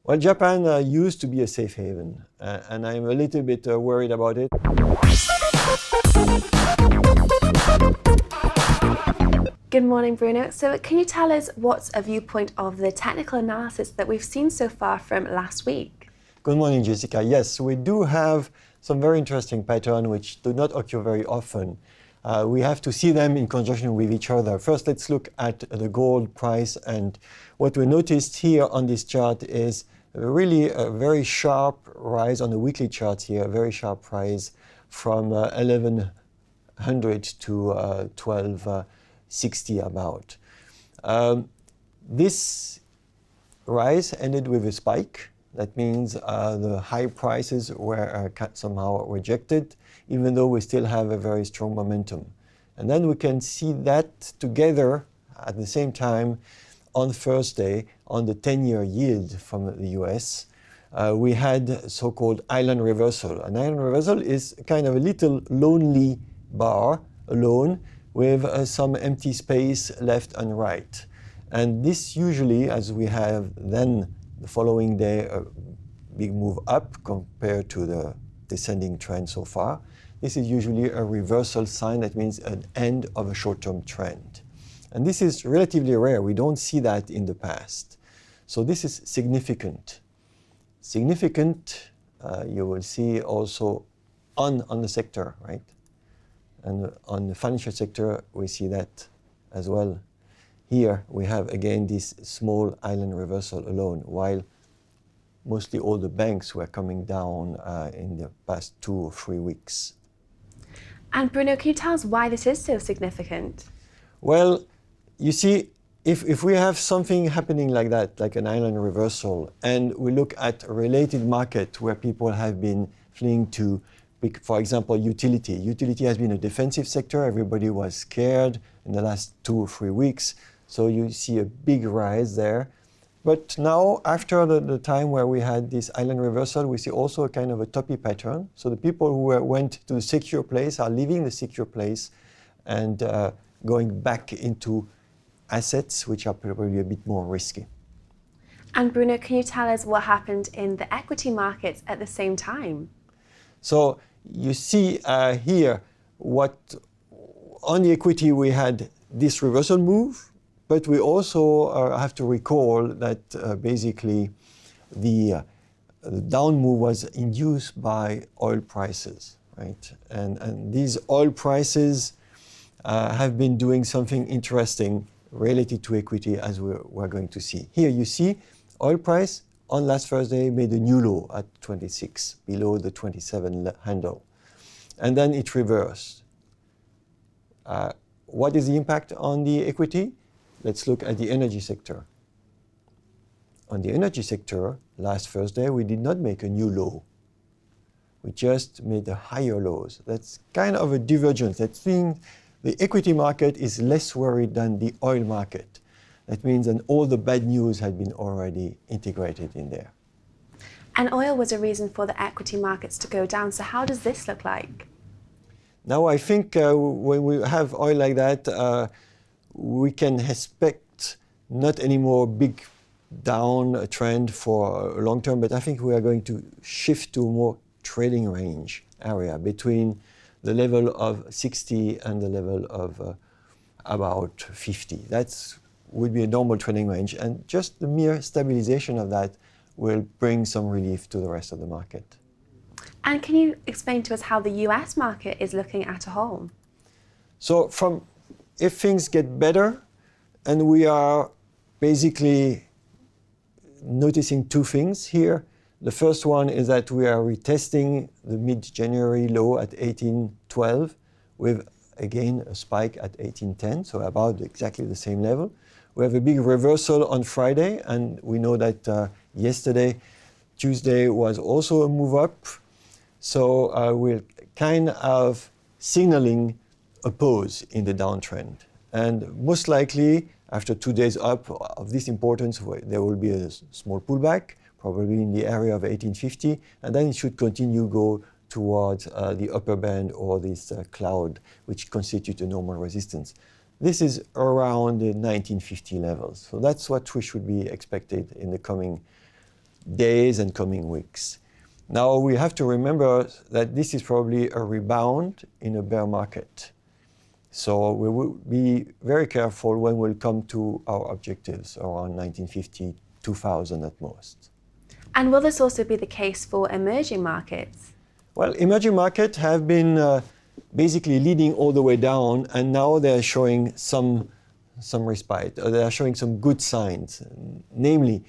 Well, Japan used to be a safe haven, and I'm a little bit worried about it. Good morning, Bruno. So can you tell us what's a viewpoint of the technical analysis that we've seen so far from last week? Good morning, Jessica. Yes, we do have some very interesting patterns which do not occur very often. We have to see them in conjunction with each other. First, let's look at the gold price. And what we noticed here on this chart is really a very sharp rise on the weekly chart here, a very sharp rise from 1100 to 1260 about. This rise ended with a spike. That means the high prices were somehow rejected, even though we still have a very strong momentum. And then we can see that together at the same time on Thursday on the 10-year yield from the US. We had so-called island reversal. An island reversal is kind of a little lonely bar alone with some empty space left and right. And this usually, as we have then the following day, a big move up compared to the descending trend so far. This is usually a reversal sign. That means an end of a short-term trend. And this is relatively rare. We don't see that in the past. So this is significant. Significant, you will see also on the sector, right? And on the financial sector, we see that as well. Here we have again this small island reversal alone, while mostly all the banks were coming down in the past 2 or 3 weeks. And Bruno, can you tell us why this is so significant? Well, you see, if we have something happening like that, like an island reversal, and we look at a related market where people have been fleeing to, for example, utility. Utility has been a defensive sector. Everybody was scared in the last 2 or 3 weeks. So you see a big rise there. But now, after the time where we had this island reversal, we see also a kind of a toppy pattern. So the people who went to the secure place are leaving the secure place and going back into assets which are probably a bit more risky. And Bruno, can you tell us what happened in the equity markets at the same time? So you see here what on the equity we had this reversal move. But we also have to recall that basically the down move was induced by oil prices, right? And these oil prices have been doing something interesting related to equity, as we're going to see. Here you see oil price on last Thursday made a new low at 26, below the 27 handle. And then it reversed. What is the impact on the equity? Let's look at the energy sector. On the energy sector, last Thursday, we did not make a new low. We just made a higher lows. That's kind of a divergence. That means the equity market is less worried than the oil market. That means that all the bad news had been already integrated in there. And oil was a reason for the equity markets to go down. So how does this look like? Now, I think when we have oil like that, we can expect not anymore big down trend for long term, but I think we are going to shift to a more trading range area between the level of 60 and the level of about 50. That would be a normal trading range, and just the mere stabilization of that will bring some relief to the rest of the market. And can you explain to us how the US market is looking at a whole? So if things get better, and we are basically noticing 2 things here. The first one is that we are retesting the mid-January low at 1812 with, again, a spike at 1810, so about exactly the same level. We have a big reversal on Friday, and we know that yesterday, Tuesday, was also a move up. So we're kind of signaling a pause in the downtrend. And most likely, after 2 days up of this importance, there will be a small pullback, probably in the area of 1850, and then it should continue go towards the upper band or this cloud, which constitute a normal resistance. This is around the 1950 levels. So that's what we should be expected in the coming days and coming weeks. Now we have to remember that this is probably a rebound in a bear market. So we will be very careful when we'll come to our objectives around 1950, 2000 at most. And will this also be the case for emerging markets? Well, emerging markets have been basically leading all the way down, and now they're showing some respite. They are showing some good signs. Namely,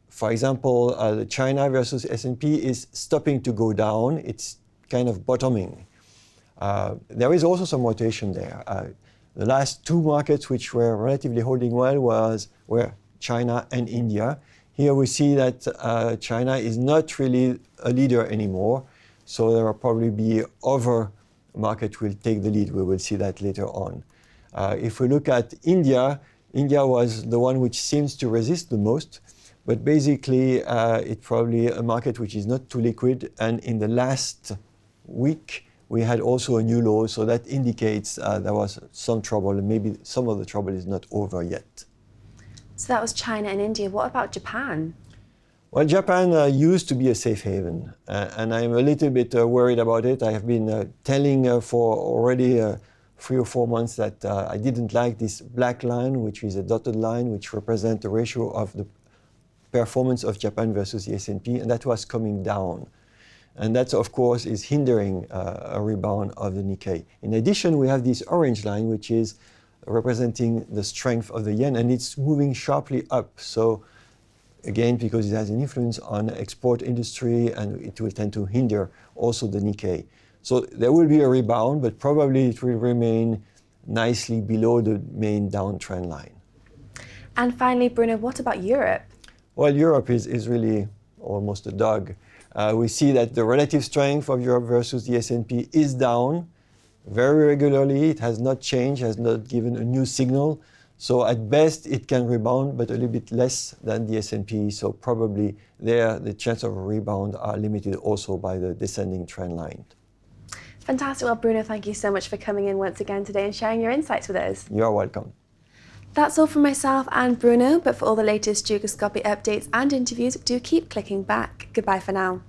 for example, the China versus S&P is stopping to go down. It's kind of bottoming. There is also some rotation there. The last two markets which were relatively holding well were China and India. Here we see that China is not really a leader anymore, so there will probably be other markets will take the lead. We will see that later on. If we look at India, India was the one which seems to resist the most, but basically it's probably a market which is not too liquid, and in the last week we had also a new low, so that indicates there was some trouble, and maybe some of the trouble is not over yet. So that was China and India. What about Japan? Well, Japan used to be a safe haven, and I'm a little bit worried about it. I have been telling for already 3 or 4 months that I didn't like this black line, which is a dotted line, which represents the ratio of the performance of Japan versus the S&P, and that was coming down. And that, of course, is hindering a rebound of the Nikkei. In addition, we have this orange line, which is representing the strength of the yen, and it's moving sharply up. So again, because it has an influence on export industry, and it will tend to hinder also the Nikkei. So there will be a rebound, but probably it will remain nicely below the main downtrend line. And finally, Bruno, what about Europe? Well, Europe is really almost a dog. We see that the relative strength of Europe versus the S&P is down very regularly. It has not changed, has not given a new signal. So at best, it can rebound, but a little bit less than the S&P. So probably there, the chance of a rebound are limited also by the descending trend line. Fantastic. Well, Bruno, thank you so much for coming in once again today and sharing your insights with us. You are welcome. That's all from myself and Bruno, but for all the latest Dukascopy updates and interviews, do keep clicking back. Goodbye for now.